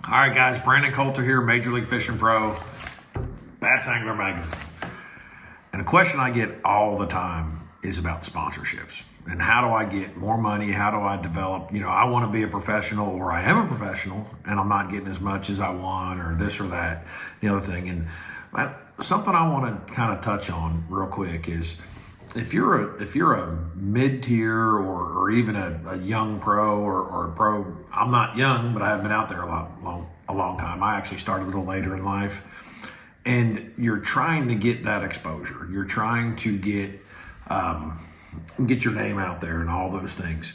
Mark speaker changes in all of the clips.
Speaker 1: All right, guys, Brandon Coulter here, Major League Fishing Pro, Bass Angler Magazine. And a question I get all the time is about sponsorships. And how do I get more money? How do I develop? I want to be a professional, or I am a professional and I'm not getting as much as I want, or this or that, the other thing. And something I want to kind of touch on real quick is if you're a mid-tier or even a young pro or a pro. I'm not young, but I have been out there a long time. I actually started a little later in life. And you're trying to get that exposure. You're trying to get your name out there and all those things.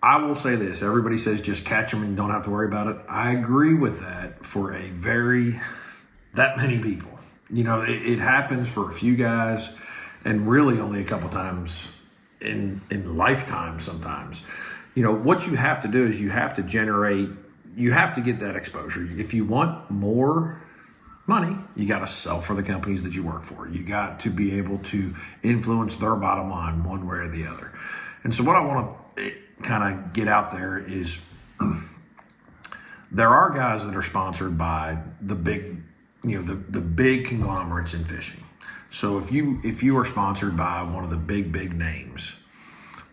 Speaker 1: I will say this. Everybody says just catch them and you don't have to worry about it. I agree with that for that many people. It happens for a few guys and really only a couple times in lifetime sometimes. What you have to do is you have to get that exposure. If you want more money, you got to sell for the companies that you work for. You got to be able to influence their bottom line one way or the other. And so what I want to kind of get out there is there are guys that are sponsored by the big, the big conglomerates in fishing. So if you are sponsored by one of the big names,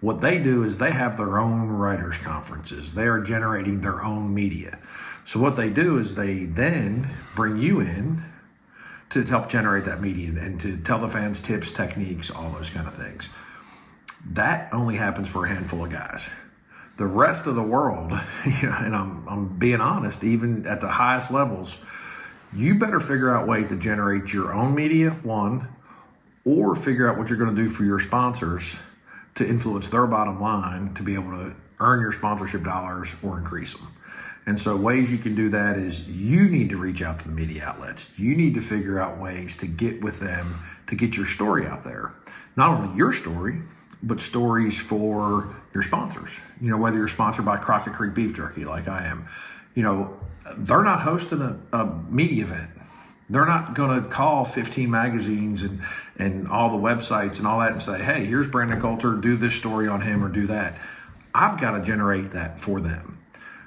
Speaker 1: what they do is they have their own writers' conferences. They are generating their own media. So what they do is they then bring you in to help generate that media and to tell the fans tips, techniques, all those kind of things. That only happens for a handful of guys. The rest of the world, and I'm being honest, even at the highest levels, you better figure out ways to generate your own media, one, or figure out what you're going to do for your sponsors to influence their bottom line to be able to earn your sponsorship dollars or increase them. And so ways you can do that is you need to reach out to the media outlets. You need to figure out ways to get with them to get your story out there. Not only your story, but stories for your sponsors. Whether you're sponsored by Crockett Creek Beef Jerky like I am, they're not hosting a media event. They're not going to call 15 magazines and all the websites and all that and say, hey, here's Brandon Coulter, do this story on him or do that. I've got to generate that for them.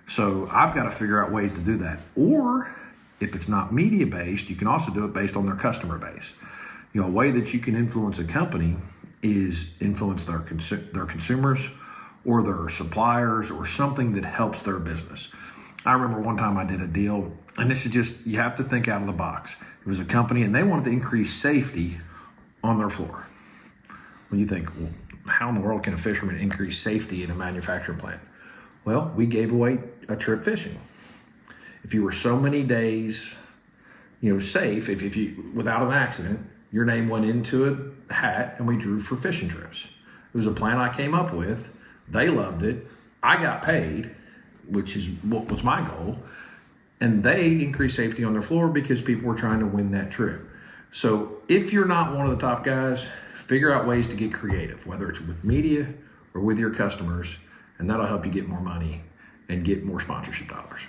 Speaker 1: So I've got to figure out ways to do that. Or if it's not media based, you can also do it based on their customer base. A way that you can influence a company is influence their consumers or their suppliers or something that helps their business. I remember one time I did a deal, and this is just, you have to think out of the box. It was a company and they wanted to increase safety on their floor. When you think, well, how in the world can a fisherman increase safety in a manufacturing plant? Well, we gave away a trip fishing. If you were so many days, safe, if you, without an accident, your name went into a hat and we drew for fishing trips. It was a plan I came up with. They loved it. I got paid, which is what was my goal. And they increased safety on their floor because people were trying to win that trip. So if you're not one of the top guys, figure out ways to get creative, whether it's with media or with your customers, and that'll help you get more money and get more sponsorship dollars.